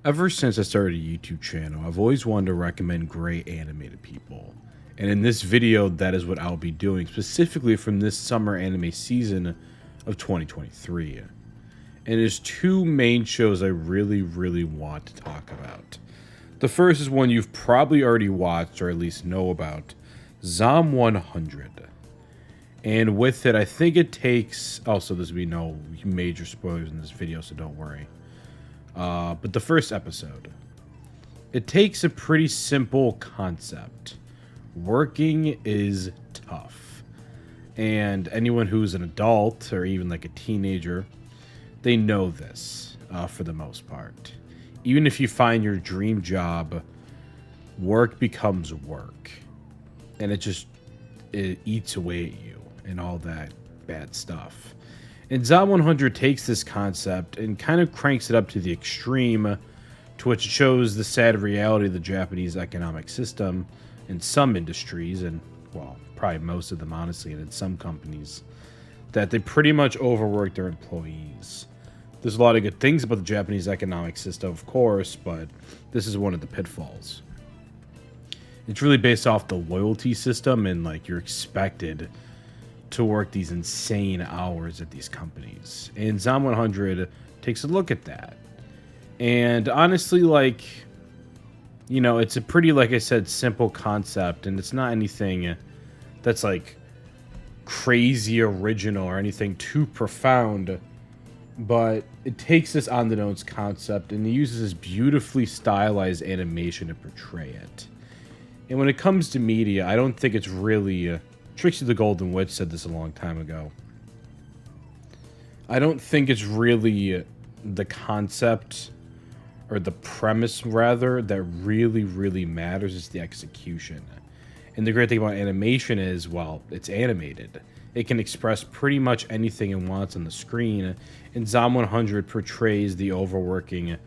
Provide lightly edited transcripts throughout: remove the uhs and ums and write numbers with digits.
Ever since I started a YouTube channel, I've always wanted to recommend great anime to people. And in this video, that is what I'll be doing, specifically from this summer anime season of 2023. And there's two main shows I really want to talk about. The first is one you've probably already watched, or at least know about, Zom 100. And with it, I think it takes... Also, there's be no major spoilers in this video, so don't worry. But the first episode, it takes a pretty simple concept. Working is tough. And anyone who's an adult, or even like a teenager, they know this for the most part. Even if you find your dream job, work becomes work. And it eats away at you and all that bad stuff. And Zom 100 takes this concept and kind of cranks it up to the extreme, to which it shows the sad reality of the Japanese economic system in some industries, and, well, probably most of them, honestly, and in some companies, that they pretty much overwork their employees. There's a lot of good things about the Japanese economic system, of course, but this is one of the pitfalls. It's really based off the loyalty system, and, like, you're expected to work these insane hours at these companies. And Zom 100 takes a look at that. And honestly, like, you know, it's a pretty, like I said, simple concept, and it's not anything that's, like, crazy original or anything too profound, but it takes this on-the-nose concept and it uses this beautifully stylized animation to portray it. And when it comes to media, I don't think it's really... Trixie the Golden Witch said this a long time ago. I don't think it's really the concept, or the premise rather, that really matters. It's the execution. And the great thing about animation is, well, it's animated. It can express pretty much anything it wants on the screen, and Zom 100 portrays the overworking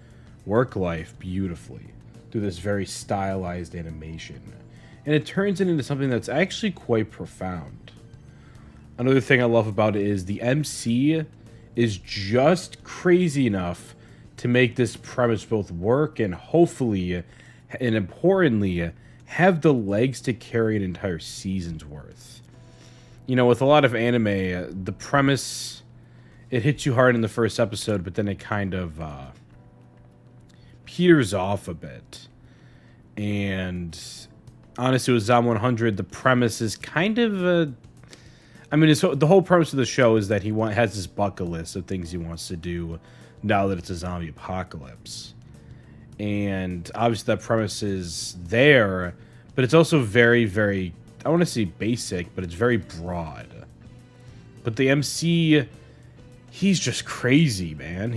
work life beautifully through this very stylized animation. And it turns it into something that's actually quite profound. Another thing I love about it is the MC is just crazy enough to make this premise both work and hopefully, and importantly, have the legs to carry an entire season's worth. You know, with a lot of anime, the premise, it hits you hard in the first episode, but then it kind of peters off a bit. And... honestly, with Zom 100, the premise is kind of I mean, the whole premise of the show is that he has this bucket list of things he wants to do now that it's a zombie apocalypse. And obviously that premise is there, but it's also very, I want to say basic, but it's very broad. But the MC, he's just crazy, man.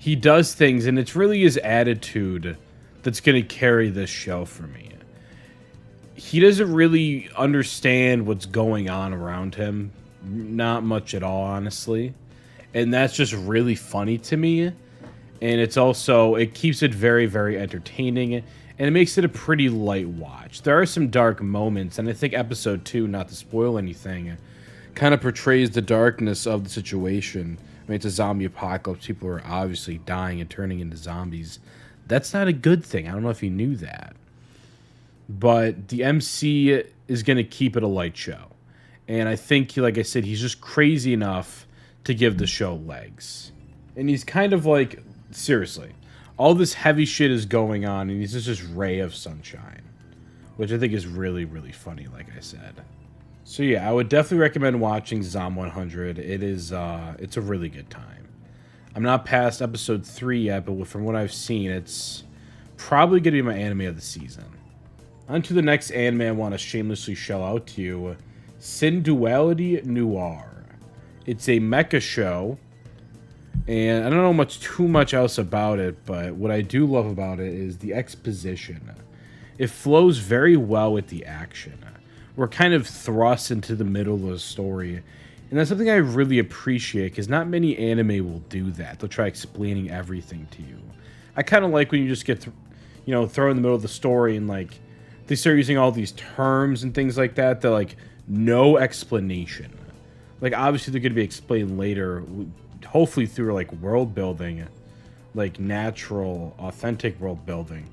He does things, and it's really his attitude that's going to carry this show for me. He doesn't really understand what's going on around him. Not much at all, honestly. And that's just really funny to me. And it's also, it keeps it very entertaining. And it makes it a pretty light watch. There are some dark moments, and I think episode 2, not to spoil anything, kind of portrays the darkness of the situation. I mean, it's a zombie apocalypse. People are obviously dying and turning into zombies. That's not a good thing. I don't know if you knew that. But the MC is going to keep it a light show. And I think, like I said, he's just crazy enough to give the show legs. And he's kind of like, seriously, all this heavy shit is going on, and he's just this ray of sunshine. Which I think is really funny, like I said. So yeah, I would definitely recommend watching Zom 100. It is, it's a really good time. I'm not past episode 3 yet, but from what I've seen, it's probably going to be my anime of the season. On to the next anime I want to shamelessly shell out to you, Synduality Noir. It's a mecha show, and I don't know too much else about it, but what I do love about it is the exposition. It flows very well with the action. We're kind of thrust into the middle of the story, and that's something I really appreciate, because not many anime will do that. They'll try explaining everything to you. I kind of like when you just get, thrown in the middle of the story, and like they start using all these terms and things like that. They're like no explanation. Like obviously they're going to be explained later, hopefully through like world building, like natural, authentic world building.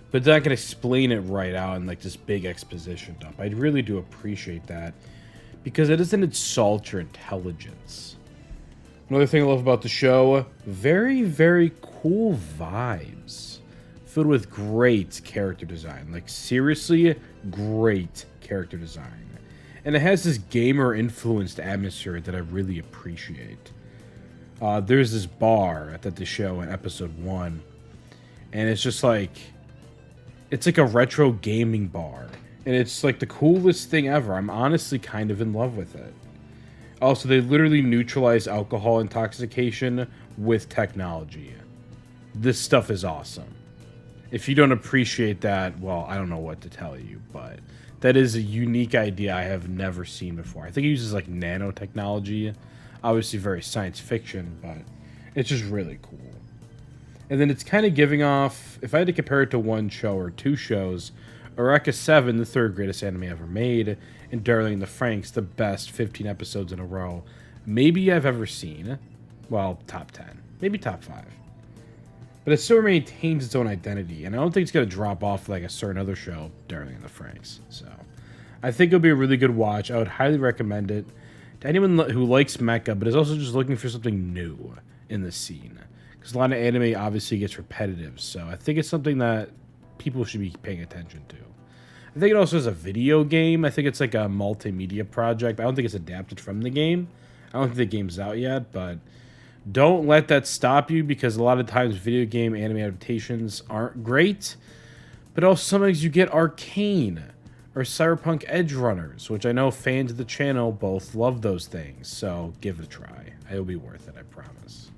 But they're not going to explain it right out in like this big exposition dump. I really do appreciate that because it doesn't insult your intelligence. Another thing I love about the show, very, very cool vibes. Filled with great character design. Like, seriously, great character design. And it has this gamer-influenced atmosphere that I really appreciate. There's this bar at the show in episode 1. And it's just like... It's like a retro gaming bar. And it's like the coolest thing ever. I'm honestly kind of in love with it. Also, they literally neutralize alcohol intoxication with technology. This stuff is awesome. If you don't appreciate that, well, I don't know what to tell you, but that is a unique idea I have never seen before. I think it uses like nanotechnology. Obviously very science fiction, but it's just really cool. And then it's kind of giving off, if I had to compare it to one show or two shows, Eureka 7, the third greatest anime ever made, and Darling in the Franxx, the best 15 episodes in a row, maybe I've ever seen. Well, top 10. Maybe top 5. But it still maintains its own identity, and I don't think it's going to drop off like a certain other show, Darling in the Franxx. So, I think it'll be a really good watch. I would highly recommend it to anyone who likes mecha, but is also just looking for something new in the scene. Because a lot of anime obviously gets repetitive, so I think it's something that people should be paying attention to. I think it also has a video game. I think it's like a multimedia project. I don't think it's adapted from the game. I don't think the game's out yet, but don't let that stop you, because a lot of times video game anime adaptations aren't great. But also sometimes you get Arcane or Cyberpunk Edge Runners, which I know fans of the channel both love those things. So give it a try. It'll be worth it, I promise.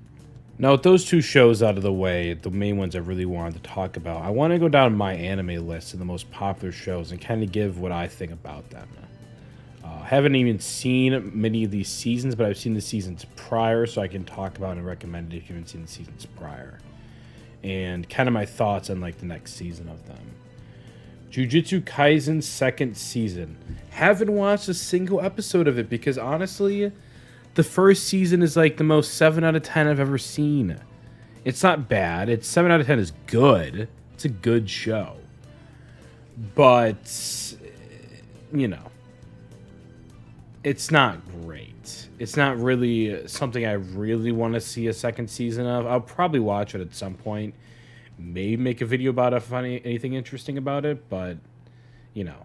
Now, with those two shows out of the way, the main ones I really wanted to talk about, I want to go down my anime list of the most popular shows and kind of give what I think about them. Haven't even seen many of these seasons, but I've seen the seasons prior, so I can talk about and recommend it if you haven't seen the seasons prior. And kind of my thoughts on like the next season of them. Jujutsu Kaisen second season. Haven't watched a single episode of it because honestly, the first season is like the most 7 out of 10 I've ever seen. It's not bad. It's 7 out of 10 is good. It's a good show. But, you know, it's not great. It's not really something I really want to see a second season of. I'll probably watch it at some point. Maybe make a video about it, anything interesting about it. But, you know,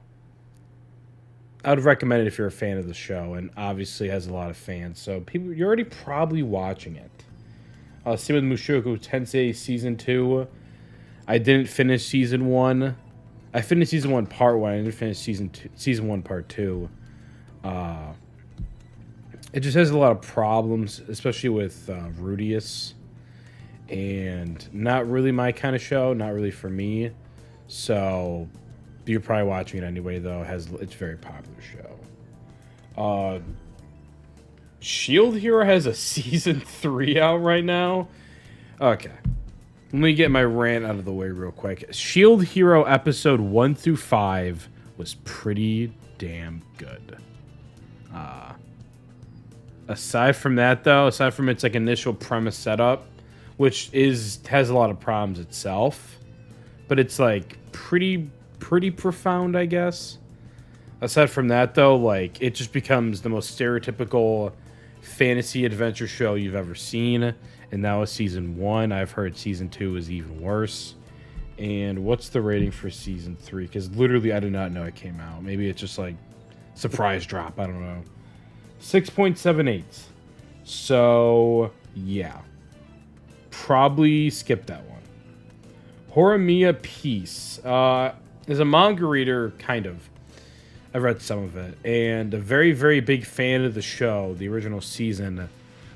I would recommend it if you're a fan of the show, and obviously has a lot of fans. So people, you're already probably watching it. Same with Mushoku Tensei Season 2. I didn't finish Season 1. I finished Season 1 Part 1. I didn't finish Season 1 Part 2. It just has a lot of problems, especially with Rudius. And not really my kind of show. Not really for me. So you're probably watching it anyway, though. It's a very popular show. Shield Hero has a Season 3 out right now. Okay. Let me get my rant out of the way real quick. Shield Hero episode 1 through 5 was pretty damn good. Aside from that, though, aside from its like initial premise setup, which has a lot of problems itself, but it's like pretty profound, I guess. Aside from that, though, like it just becomes the most stereotypical fantasy adventure show you've ever seen. And that was Season 1. I've heard Season 2 is even worse. And what's the rating for Season 3? Because literally I did not know it came out. Maybe it's just like surprise drop. I don't know. 6.78. So, yeah. Probably skip that one. Horimiya Peace. As a manga reader, kind of. I've read some of it. And a very, very big fan of the show, the original season.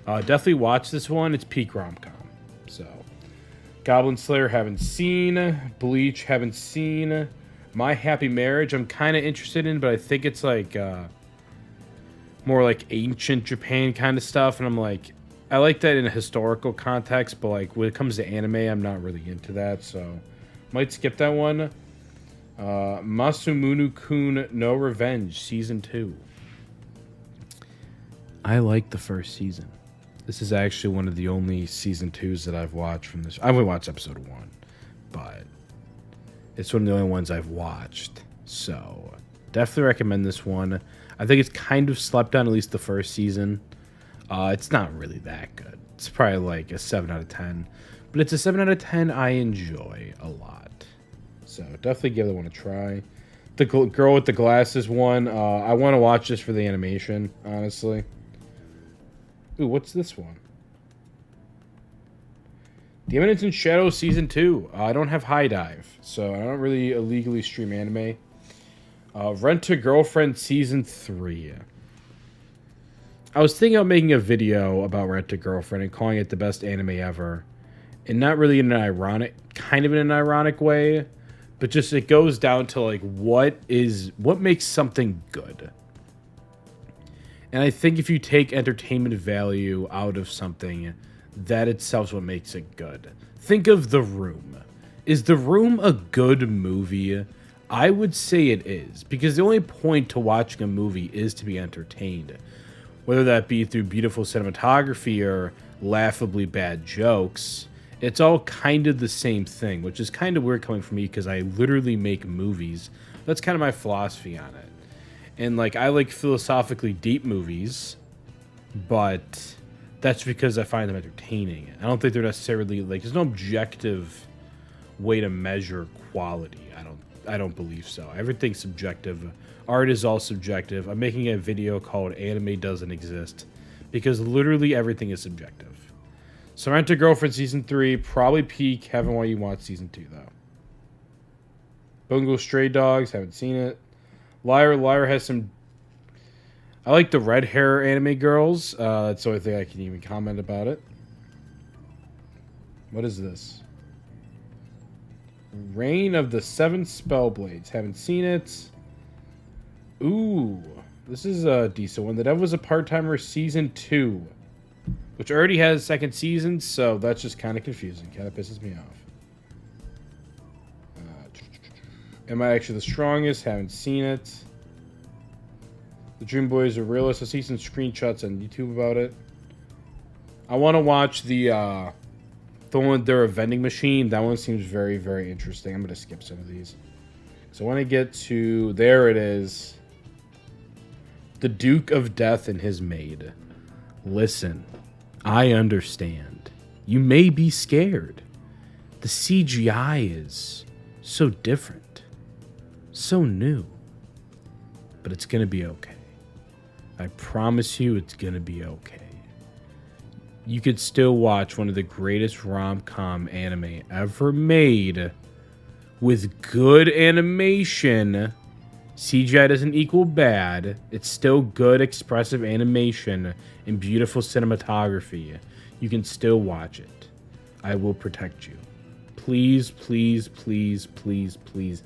Definitely watch this one. It's peak rom-com. So, Goblin Slayer, haven't seen. Bleach, haven't seen. My Happy Marriage, I'm kind of interested in, but I think it's like more like ancient Japan kind of stuff. And I'm like, I like that in a historical context, but like when it comes to anime, I'm not really into that. So, might skip that one. Masamune-kun No Revenge, Season 2. I like the first season. This is actually one of the only season 2s that I've watched from this. I've only watched episode 1, but it's one of the only ones I've watched. So definitely recommend this one. I think it's kind of slept on, at least the first season. It's not really that good. It's probably like a 7 out of 10. But it's a 7 out of 10 I enjoy a lot. So definitely give that one a try. The girl with the glasses one, I want to watch this for the animation, honestly. Ooh, what's this one? The Eminence in Shadow Season 2. I don't have High Dive, so I don't really illegally stream anime. Rent-A-Girlfriend Season 3. I was thinking of making a video about Rent-A-Girlfriend and calling it the best anime ever. And not really in an ironic, kind of in an ironic way, but just it goes down to like what makes something good. And I think if you take entertainment value out of something, that itself is what makes it good. Think of The Room. Is The Room a good movie? I would say it is, because the only point to watching a movie is to be entertained. Whether that be through beautiful cinematography or laughably bad jokes, it's all kind of the same thing, which is kind of weird coming from me because I literally make movies. That's kind of my philosophy on it. And like I like philosophically deep movies, but that's because I find them entertaining. I don't think they're necessarily like there's no objective way to measure quality. I don't believe so. Everything's subjective. Art is all subjective. I'm making a video called Anime Doesn't Exist because literally everything is subjective. So Rent-A-Girlfriend Season 3, probably peak. Haven't What You Want Season 2, though. Bungo Stray Dogs, haven't seen it. Liar has some... I like the red hair anime girls. That's the only thing I can even comment about it. What is this? Reign of the Seven Spellblades. Haven't seen it. Ooh. This is a decent one. The Devil Was a Part-Timer Season 2. Which already has second season, so that's just kind of confusing. Kind of pisses me off. Am I Actually the Strongest? Haven't seen it. The Dream Boys are realist. I see some screenshots on YouTube about it. I want to watch the one with their vending machine. That one seems very, very interesting. I'm going to skip some of these. So when I get to... There it is. The Duke of Death and his Maid. Listen. I understand. You may be scared. The CGI is so different. So new. But it's going to be okay. I promise you it's going to be okay. You could still watch one of the greatest rom-com anime ever made with good animation. CGI doesn't equal bad. It's still good, expressive animation and beautiful cinematography. You can still watch it. I will protect you. Please, please, please, please, please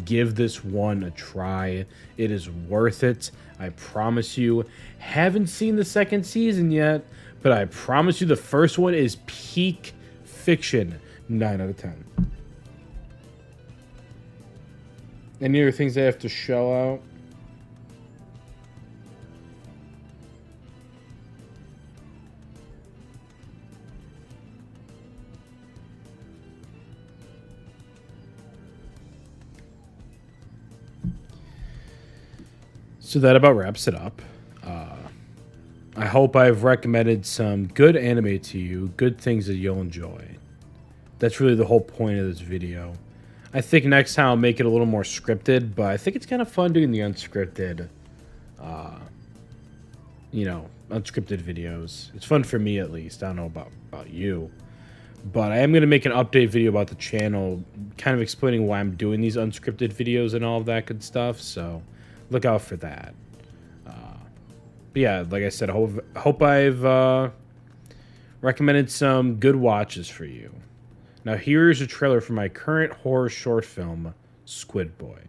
give this one a try. It is worth it. I promise you. Haven't seen the second season yet, but I promise you the first one is peak fiction. 9 out of 10. Any other things I have to shell out? So that about wraps it up. I hope I've recommended some good anime to you, good things that you'll enjoy. That's really the whole point of this video. I think next time I'll make it a little more scripted, but I think it's kind of fun doing the unscripted, unscripted videos. It's fun for me, at least. I don't know about you. But I am going to make an update video about the channel, kind of explaining why I'm doing these unscripted videos and all of that good stuff, so look out for that. But yeah, like I said, I hope I've recommended some good watches for you. Now here's a trailer for my current horror short film, Squid Boy.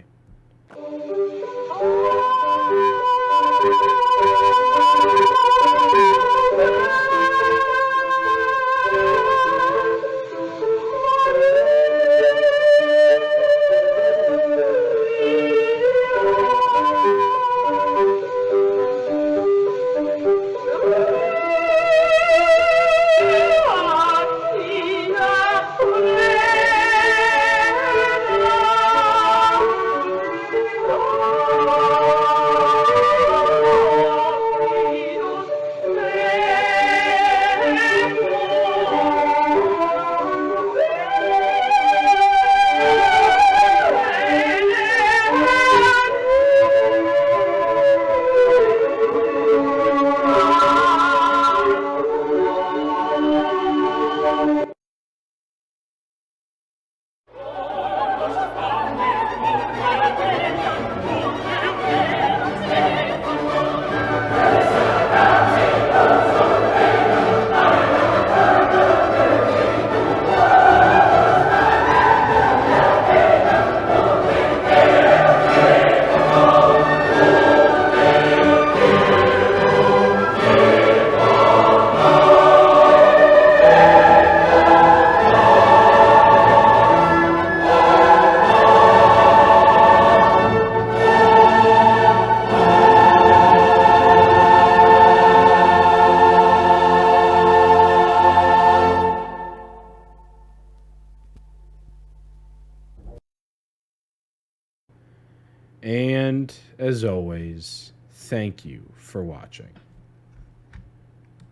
And as always, thank you for watching.